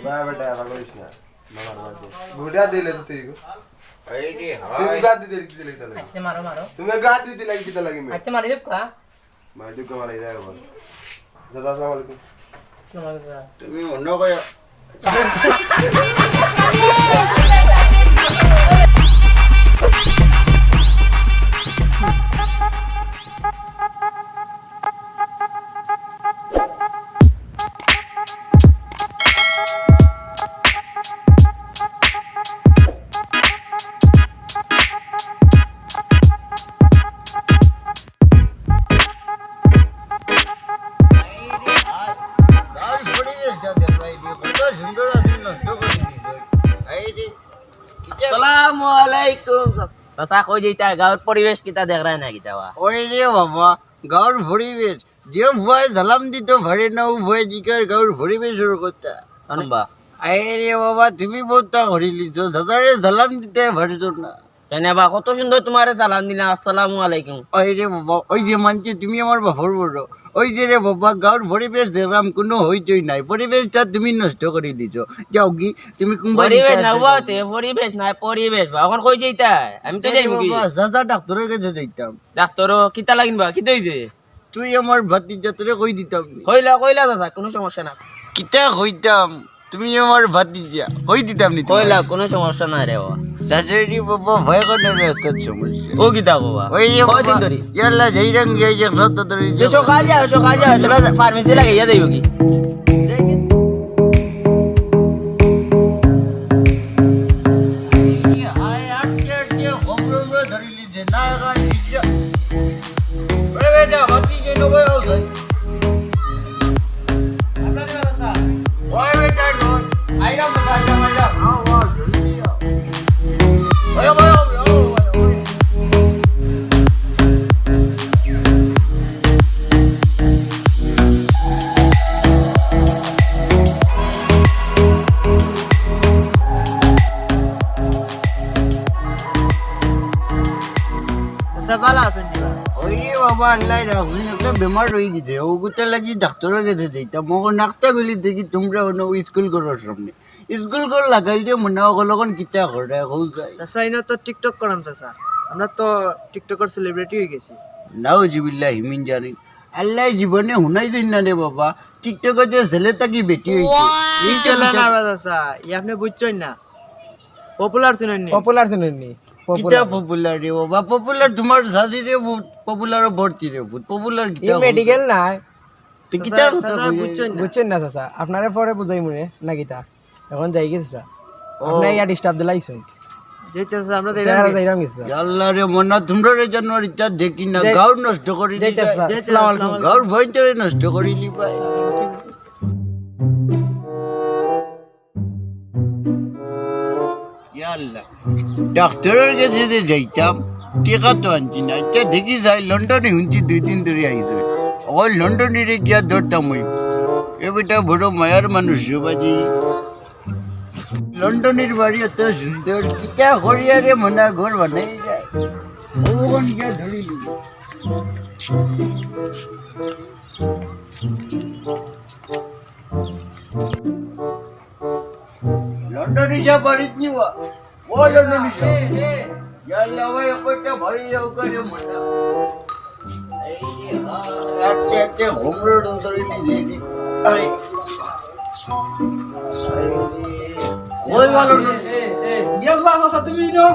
ভাই বেটা ভালো হইছ না মামার বাড়ি বুড়া দিলে তো তুই এই রে তুই গাদ দিতে দিলে তাহলে আচ্ছা মারো মারো তুমি গাদ দিতে লাগি কিটা লাগি মে আচ্ছা মারি কা মার দুকা মারাই যায় বল দাদা আসসালামু আলাইকুম নমস্কার তুমি অন্য কই আসসালামুয়ালাইকুম চাচা কই যাইতা গাঁৱৰ পৰিবেশ কিটা দেখ রা না কিটাবা ওই রে বাবা গাঁর পরিবেশ যে ভয় ঝালাম দিত ভারে না ও ভয় জিকার গাঁর পরিবেশের কথা অনুবা আরে রে বাবা তুমি বহুতা করিলিছ সাসারে ঝালাম দিতে ভারে তোর না কেনেবা কত সুন্দর তোমারে সালাম দিলা আসসালামু আলাইকুম ওই রে বাবা ওই যে মানছে তুমি আমার বাপর বড় ওই যে রে বাবা গাঁর পরিবেশ দেখলাম কোনো হইচই নাই পরিবেশটা তুমি নষ্ট করে দিছ যাও কি তুমি পরিবেশ না বাতে পরিবেশ নাই পরিবেশ এখন কই যাইতা আমি তো যাইমু কি সাসা ডাক্তারের কাছে যাইতাম ডাক্তার কিটা লাগিনবা কি দইছে তুই আমার ভাতিজাতরে কই দিতাম কইলা দাদা কোনো সমস্যা না কিতা কইতাম তুমি আমার ভাতিজা কই দিতাম নি কইলা কোনো সমস্যা না রে বাবা শাশুড়ি বাবা ভয় করে রাস্তা সমস্যা ও কিটা বাবা ওই যে কয়দিন বাবা ধরে ইয়াল্লা যাই রঙ যাই যে সত্য ধরে যে সকাল যাও সেটা ফার্মেসি লাগাইয়া দেব কি আয় আটকে আটকে হোমরোমরা ধরিলি যে না গাড়ি ওই বেটা ভাতি যে নো ভাই আউছ আপনার কথা স্যার ওই বেটা নো আইরাম আও আও জলদি আও ওই ওই ওই ভালো আছেন ওই বাবা আল্লাহ রাখুন একটা বেমার হয়ে গেছে ওগুতে লাগি ডাক্তারের কাছে যাইতাম মগর নাকটা গলি দেখি তোমরা অন্য স্কুল করার সামনে স্কুল কর লাগাই দিয়ে মনে হকলখন কিতা করে হৌ যায় চাচা ইনা তো টিকটক করাম চাচা আমরা তো টিকটকার সেলিব্রিটি হয়ে গেছি নাও জিবিল্লাহ হিমিন জানি আল্লাহ জীবনে হুনাই দিন না রে বাবা টিকটকে যে ছেলে তাকি বেটি হইছে এই চলে না চাচা ই আপনি বুঝছেন না পপুলার শুনেননি কিতা পপুলার রে বাবা পপুলার তোমার শাশি রে পপুলার ভর্তি রে পপুলার কিতা মেডিকেল নাই তো কিতা কথা বুঝছেন না চাচা আপনারে পরে বুঝাই মনে না কিতা এখন যাই গেছে চাচা আপনি ইয়া ডিস্টার্ব দিলাইছেন যে চাচা আমরা যাইরাম গেছে আল্লাহ রে মনা তোমরা রে জানুয়ারি তা দেখি না গাঁর নষ্ট করি জয় চাচা আসসালামু আলাইকুম গাঁর ভয়ন্তরে নষ্ট করিলি ভাই আল্লাহ ডাক্তারের কাছে যে যাইতাম টিকা তো আনছি না এটা দেখি যাই লন্ডনে শুনছি 2 দিন ধরে আইছে ওই লন্ডনে রে গিয়া ধরতাম ওই এ বেটা বড় মায়ার মানুষ বাজি লন্ডনের বাড়ি এত সুন্দর কিতা করিয়া রে মনা ঘর বানাই যায় ওখান গিয়া ধরিলি লন্ডনে যা বাড়িত নিবা ও লন্ডনে যা ইয়াল্লা ভাই একটা ভারী যাও করে মনা এই রে আটকে আটকে হোমরো ধরে নি যেনি আই ওই ভালো না ইয়াল্লাহ চাচা তুমি নো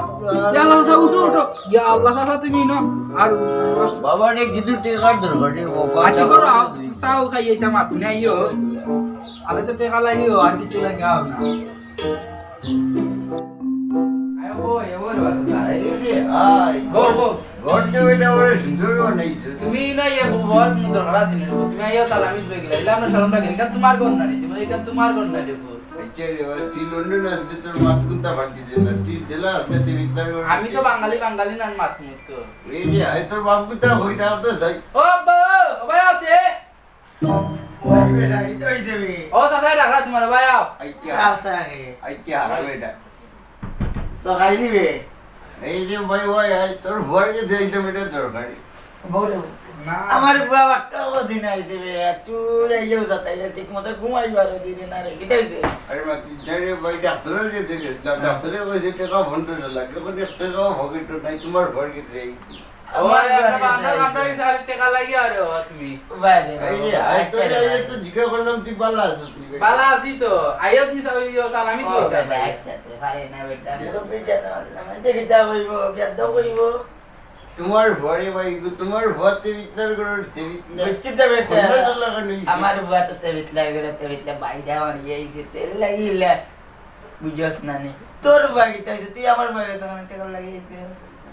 ইয়াল্লাহ চাচা উঠো উঠো ইয়া আল্লাহ চাচা তুমি নো আর বাবা রে কিছু টেকার দরকার রে বাবা আচ্ছা করো চাও খাইয়াইতাম আপনি আইও আলে তো টেকা লাগিও আর কিছু লাগাও না আয় ওই ওর বাবা রে আই গো গো গড়তে বেটা ওরে সুন্দর বানাইছে তুমি না ইয়ে বহুত মুদর খড়া দিনে তুমি আইও সালামিস বেগ লাইলা আমরা সালাম লাগি কান তোমার গন না নি তুমি কান তোমার গন না দেখো আচ্ছা রে তুই লন্ডন আসতে তোর মাত কুনতা বাকি দে না তুই দিলা আসতে তুই বিতার আমি তো বাঙালি নান মাত মুত তো এই রে আই তোর বাপ কুনতা হইটা তো যাই ও আব্বা ও ভাই আতে ওই বেটা এই তো হইছে ও দাদা ডাকরা তোমার ভাই আও আইয়া আচ্ছা আইয়া হারা বেটা সকাইনি বে এই যে ভাই ভাই আই তোর ভয় যে এইটা মেটা দরকারি বহুত আমার বাবা কাও দিন আইছে বে তুই আইও যাতাই ঠিক মতো ঘুমাইবার দিন না রে কিটা হইছে আরে মা কি জানে ভাই ডাক্তারের কাছে গেছিলাম ডাক্তারে কইছে টাকা বন্ধ লাগে কোন টাকাও ভগিত নাই তোমার ভর গেছে ওই আমরা আপনার সাথে টাকা লাগিয়ে আরে তুমি বাইরে এই রে আই তো যাই তো জিজ্ঞা করলাম তুই বালা আছিস নি বালা আছি তো আইও তুমি সালামি তো আচ্ছা পারে না বেটা মুরব্বি জানো মানে কিটা হইব বিয়াদ কইব তোমার ভরে ভাই তোমার ভরতে বিতলার করে তেবিতলা বুঝছি তো বেটা কন্ডা লাগানো আমার বুয়া তো তেবিতলা করে তেবিতলা বাইডা মারি আইছে তেল লাগিলা বুঝছস না নি তোর বাড়ি তো তুই আমার বাড়ি তো অনেক টাকা লাগিয়েছে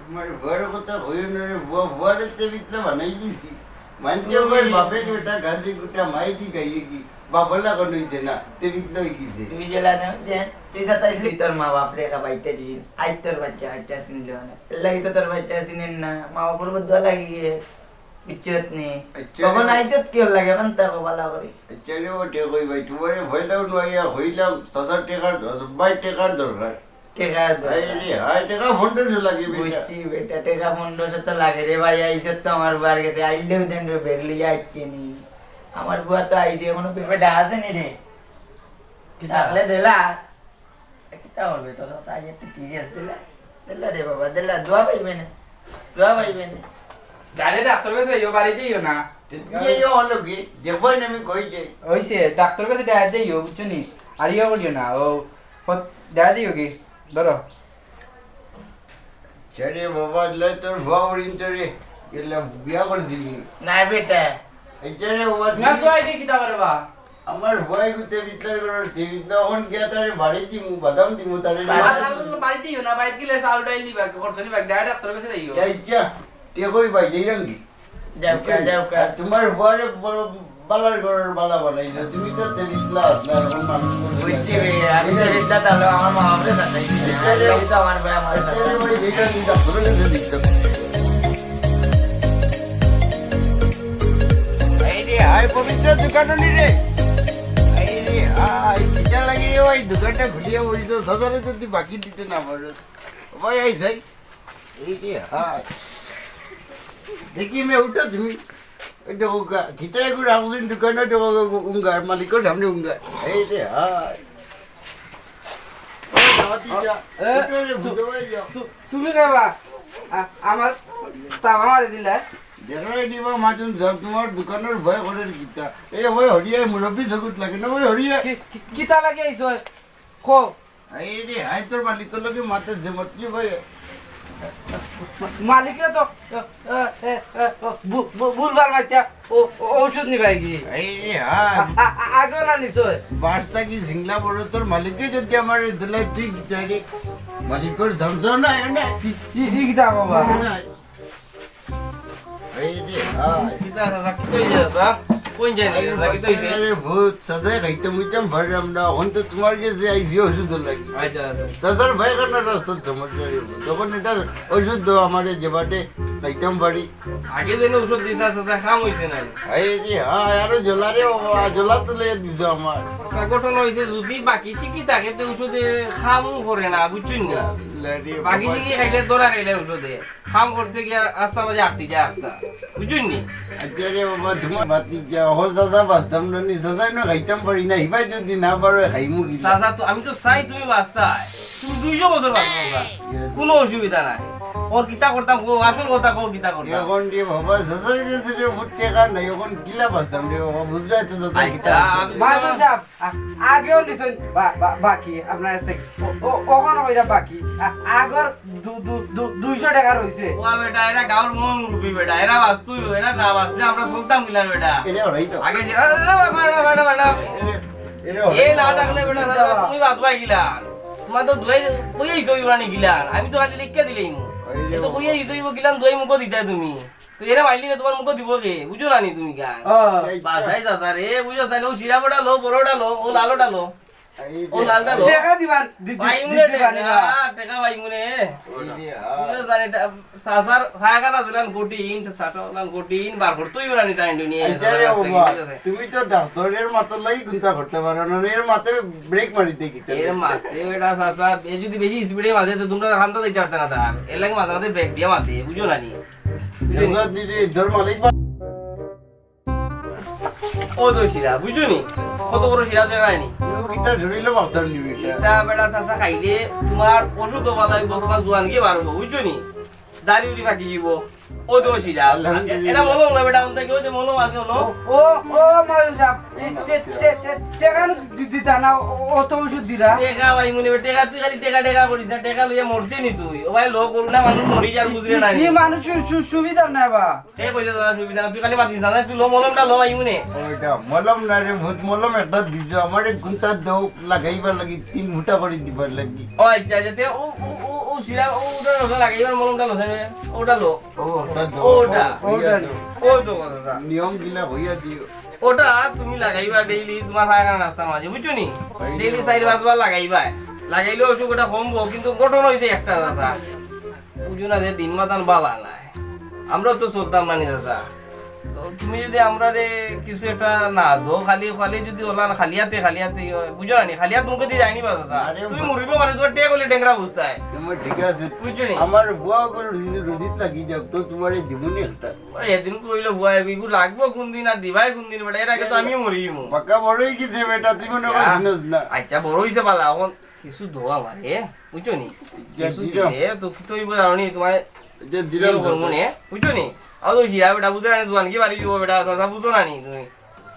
আমার ভর কথা হইল না রে ভরে তেবিতলা বানাই দিছি মানতে ভাই বাপে বেটা গাছে গুটা মাই দি গাইয়ে কি বাবা লাগানো হইছে না তেবিতলা হই গিয়েছে তুই জেলা না যে তুই সাতাইলি তোর মা বাপ রেখা বাইতে দিন আই তোর বাচ্চা আচ্চা চিনল না লাগি তো তোর বাচ্চা চিনেন না মা বাপর বদলা লাগি গেছে বিচ্ছত নে তখন আইছত কি লাগে বান্তা কো বালা করি চলে ওটে কই ভাই তোমারে ভয়টাও নয়া হইলাম 60 টাকার 22 টাকার দরকার টাকা এই রে হাই টাকা ফন্ড লাগে বেটা বুঝছি বেটা টাকা 1500 তো লাগে রে ভাই আইছত তো আমার বার গেছে আইলেও দেন রে বেগ লইয়া আইছে নি আমার বুয়া তো আইছে এখনো পেপারটা আছে নি রে তাহলে দেলা কিটা হবে তো সাইয়ে তো কিরিয়াস দেলা দেলা রে বাবা দেলা দোয়া পাইবে না গাড়ি ডাক্তার কাছে যাইও বাড়ি যাইও না তুই এই হলো কি দেখবই না আমি কই যাই ওইছে ডাক্তার কাছে ডায়ার যাইও বুঝছো নি আর ইয়ে করিও না ও ডায়ার দিও কি ধরো চলে বাবা লে তোর ভাউরিন তোরে এলা বিয়া করে দিবি না বেটা এই চলে ও না তো আইতে কিটা করে বা আমার ভয় গুতে ভিতর করে দিবিতলা অন গিয়া তারে বাড়ি দিমু বাদাম দিমু তারে বাড়ি যাইও না বাড়ি গেলে চাউল ডাইল নিবা খরচ নিবা ডায়ার ডাক্তার কাছে যাইও যাই যা তে কই ভাই এই রঙ্গি যাও কা তোমার ভয়ে বড় বালার ঘরের বালা বানাই না তুমি তো দেবিতলা আসলা এখন মানুষ বুঝছি রে আমি তো রিদ্দা তালো আমার মা বাপরে দাদাই এই তো আমার ভাই আমার দাদা ভাই এই রঙ্গি দা ধরে নিয়ে দিতে এই রে হাই পবিত্র দোকান নি রে এই রে হাই কিটা লাগি রে ভাই দোকানটা খুলিয়া বই তো সাজারে যদি বাকি দিতে না পারো ভাই আই যাই এই রে হাই দেখি মে উঠা তুমি এই দেখো কিটা একটু রাখছেন দোকানে দেখো উঙ্গার মালিকের সামনে উঙ্গার এই রে হাই তুমি খাবা আমার তামা মারি দিলা দেখো দিবা মাটন সব তোমার দোকানের ভয় করে কিতা এই ভয় হরিয়া মুরব্বী চকুত লাগে না ভয় হরিয়া কিতা লাগে আইছো কো এই রে হাই তোর মালিকের লগে মাতে জমতি ভাই মালিকরা তো ভুলবার বাচ্চা ঔষধ নিবাই কি এই রে হাই আগে না নিশ্চয় বাসটা কি সিংলা বড় তোর মালিককে যদি আমার দিলাই তুই কিতারে মালিকের সমঝো না এনে কিতা বাবা এই রে হাই কিতা সাসা কিতো হইছে সাসা কোন জানি সাসা কিতো হইছে আরে ভূত সাজায় খাইতে মুইতাম ভরলাম না হন তো তোমার কাছে আইছি ওষুধ লাগি আচ্ছা সাজার ভাই কানা রাস্তা সমস্যা তখন এটার ওষুধ দাও আমারে যেবাটে খাইতাম বাড়ি আগে দিনে ওষুধ দিতা সাসা খাম হইছে না এই রে হাই আরো জলারে জলা তুলে দিছো আমার সাসা ঘটনা হইছে যদি বাকি শিখি থাকে তো ওষুধে খামু করে না বুঝছুন না বাকি শিখি খাইলে দরা খাইলে ওষুধে খাম করতে গিয়া আস্তা বাজে আটটি যায় আস্তা বুঝছুন নি আচ্ছা রে বাবা তোমার বাতি যা হল সাজা বাসতাম না নি সাজাই না খাইতাম পারি না হিবাই যদি না পারো খাইমু কি সাসা তো আমি তো চাই তুমি বাঁচতা তুমি 200 বছর বাঁচবা সাসা কোনো অসুবিধা নাই ওর কিতা করতাম আসল কথা কো কিতা করতাম এখন রে বাবা সাজার কাছে যে ফুটতে কার নাই এখন কিলা বাসতাম রে বাবা বুঝরা তো সাজা আচ্ছা মাদুর সাহেব আগেও নিছেন বাকি আপনার কাছ থেকে ওখানে কইরা বাকি আগর 200 টাকা রইছে ও বেটা এরা গাঁর মন রূপী বেটা এরা বাঁচতুই এরা না বাঁচলে আমরা চলতাম মিলার বেটা এরে ওরাই তো আগে বেটা এরে এ না থাকলে বেটা সাসা তুমি বাঁচবাই গিলা তোমার তো দুই কইয়াই দইবা নি গিলা আমি তো খালি লিখকে দিলেই মু এ তো কইয়াই দইব গিলান দই মুখ দিতা তুমি তো এরা মাইলি না তোমার মুখ দিব কে বুঝো না নি তুমি গান বাসাই সাসা রে বুঝো সাইলে ও শিরা বড়া লো বড়টা লো ও লালোটা লো ও লালটা লো টাকা দিবান ভাইমুনে টাকা ভাইমুনে বুঝো সারে সাসার ফায়াকার আসলান কোটিন সাটালান কোটিন বার করতেই বেরানি টাইম দুনিয়া তুমি তো ডাক্তারের মাথা লাগি গুন্তা করতে পারো না এর মাথায় ব্রেক মারি দে কি এর মাতে বেটা সাসা এ যদি বেশি স্পিডে মাঝে তো তোমরা খান্তা দিতে পারতে না তার এর লাগে মাঝে মাঝে ব্রেক দিয়ে মাতে বুঝো না নি দিদি ধর মালিক ও তো শিরা বুঝছো নি কত বড় শিরা দেখায়নি কিতা ধরিলে বাগদার নিবি তা বেটা চাচা খাইলে তোমার অসুখ হবা লাগবে তোমার জোয়ান গিয়ে বাড়বো বুঝছো নি দাড়ি উড়ি ফাঁকি দিব ও তো শিরা এটা মলম না বেটা আমাদের কেউ যে মলম আছে হলো ও ও মালুম সাহেব টাকা দিতা না অত ওষুধ দিলা টেকা ভাই মনে টেকা তুই খালি টেকা করিস না টেকা লইয়া মরতে নি তুই ও ভাই লো করুণা মানুষ মরি যার বুঝলে না এই মানুষের সুবিধা নাই বা কে কইছে দাদা সুবিধা না তুই খালি মাতিস না তুই লো মলমটা লো ভাই মনে ওইটা মলম না রে ভূত মলম একটা দিছ আমারে গুন্তা দেও লাগাইবার লাগি 3 ফুটা করে দিবার লাগি ও আচ্ছা আচ্ছা তে ও শিরা ওটা লাগাইবার মলমটা লো ওটা লো ওটা ও তো কথা নিয়ম গিলা হইয়া দিও ওটা তুমি লাগাইবা ডেইলি তোমার পায়খানা রাস্তার মাঝে বুঝছো নি ডেইলি 4-5 বার লাগাইবা লাগাইলে অসুখ ওটা কমবো কিন্তু গঠন হয়েছে একটা চাচা বুঝো না যে দিন মাতান বালা নাই আমরা তো চলতাম না নি চাচা তো তুমি যদি আমরা রে কিছু একটা না দো খালি খালি যদি ওলা খালিয়াতে বুঝো না নি খালিয়াত মুখে দিয়ে যায়নি বা চাচা তুমি মরিব মানে তোমার টেক হলে টেংরা বুঝতাই তোমার ঠিক আছে বুঝছো নি আমার বুয়া গল রুদিত লাগি যাও তো তোমারে জীবনে একটা এদিন কইলো বুয়া বিগু লাগবো কোন দিন আর দিবাই কোন দিন বেটা এর আগে তো আমিও মরিমু পাকা বড়ই কি দে বেটা তুই মনে করিস না আচ্ছা বড় হইছে পালা এখন কিছু দোয়া মারে বুঝছো নি কিছু দিলে তো তুই বোঝানি তোমার যে দিলাম মনে বুঝছো নি আর ওই শিরা বেটা বুঝে না জোয়ান কি বাড়ি দিব বেটা চাচা বুঝো না নি তুমি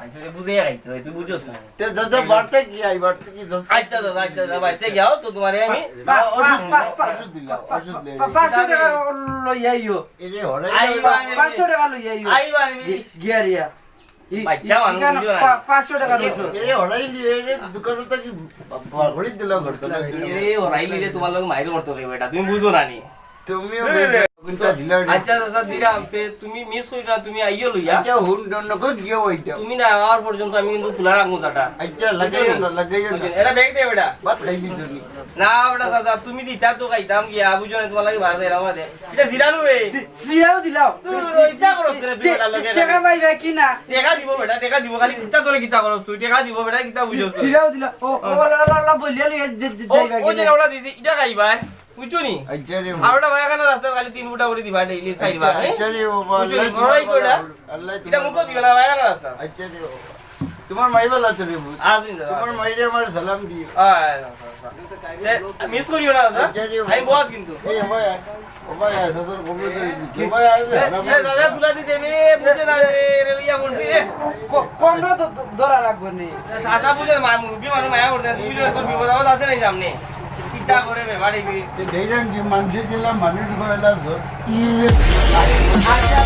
আচ্ছা বুঝে আইছো তুই বুঝছস না তে যা বাড়তে কি আই বাড়তে কি আচ্ছা দাদা বাইতে যাও তো তোমারে আমি ওষুধ দিলাম ওষুধ দে 500 টাকা লই আইও এরে হরে আইবা 500 টাকা লই আইও আইবা নি গিয়ারিয়া বাচ্চা মানুষ বুঝো না 500 টাকা লইছো এরে হরাই লিয়ে এরে দোকানে তো কি ঘড়ি দিলা করতে এ ওরাইলি রে তোমার লগে মাইর করতে হবে বেটা তুমি বুঝো না নি তুমিও কোনটা দিলা আচ্ছা দাদা দিলাম তুমি মিস কইরা তুমি আইও লইয়া আচ্ছা হুন নকো গিয়ে ওইটা তুমি না আওয়ার পর্যন্ত আমি কিন্তু খোলা রাখবো চাটা আচ্ছা লাগাইও না এটা ব্যাগ দে বেটা বাত খাইবি তুমি না বেটা চাচা তুমি দিতা তো খাইতাম গিয়া বুঝো না তোমার লাগে ভাড়া দেরা দে এটা জিরানু রে সিরাও দিলাও ইটা করছ করে তুই বেটা লগে টাকা পাইবা কি না টাকা দিব বেটা টাকা দিব খালি কিতা তোরে কিতা করছ তুই টাকা দিব বেটা কিতা বুঝছ তুই সিরাও দিলা ও লা বলিয়া লই যাইবা ও কি যে ওটা দিছি এটা খাইবা বুঝছো নি আচ্ছা রে আর ওটা ভাইখানা রাস্তা খালি 3 ফুটা করে দিবা ডেইলি 4 বার আচ্ছা রে বাবা বুঝছো নি বড়াই কইরা আল্লাহ এটা মুকো দিও না ভাইখানা রাস্তা আচ্ছা রে তোমার মাই ভালো আছে রে আসিন দাদা তোমার মাইরে আমার সালাম দিও মিস করিও না স্যার আমি বহুত কিন্তু এই ভাই ও ভাই সসর বলবো তো ভাই আইবে দাদা তুলা দি দেবে বুঝে না রে রেলিয়া করছি রে কোন ধরা লাগবে নি আশা বুঝে মুরগি মানুষ মায়া করতে বুঝে তোর বিপদ আপদ আছে নাই সামনে চিন্তা করে বে বাড়ি গিয়ে দেইরাম কি মানুষে গেলাম মানুষ গয়লা সর আচ্ছা